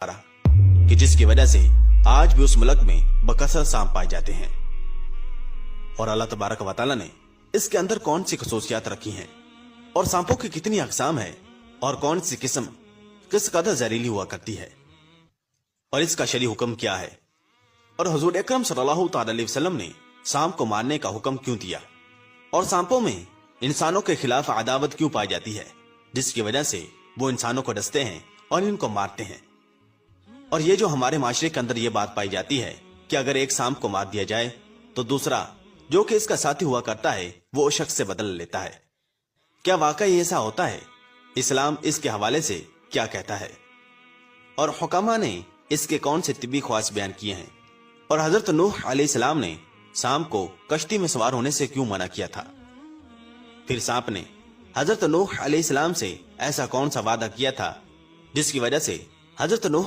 कि जिसकी वजह से आज भी उस मुल्क में बकसर सांप पाए जाते हैं। और अल्लाह तबारक व तआला ने इसके अंदर कौन सी खसूसियात रखी हैं और सांपों की कितनी अकसाम है और कौन सी किस्म किस कदर जहरीली हुआ करती है और इसका शरई हुक्म क्या है और हुजूर अकरम सल्लल्लाहु अलैहि वसल्लम ने सांप को मारने का हुक्म क्यों दिया और सांपों में इंसानों के खिलाफ अदावत क्यों पाई जाती है जिसकी वजह से वो इंसानों को डसते हैं और इनको मारते हैं। और ये जो हमारे माशरे के अंदर ये बात पाई जाती है कि अगर एक सांप को मार दिया जाए तो दूसरा जो कि इसका साथी हुआ करता है वो उस शख्स से बदल लेता है। क्या वाकई ऐसा होता है? इस्लाम इसके हवाले से क्या कहता है और हुकामा ने इसके कौन से तिब्बी ख्वास बयान किए हैं और हजरत नूह अलैहिस्सलाम ने सांप को कश्ती में सवार होने से क्यों मना किया था? फिर सांप ने हजरत नूह अलैहिस्सलाम से ऐसा कौन सा वादा किया था जिसकी वजह से हजरत नूह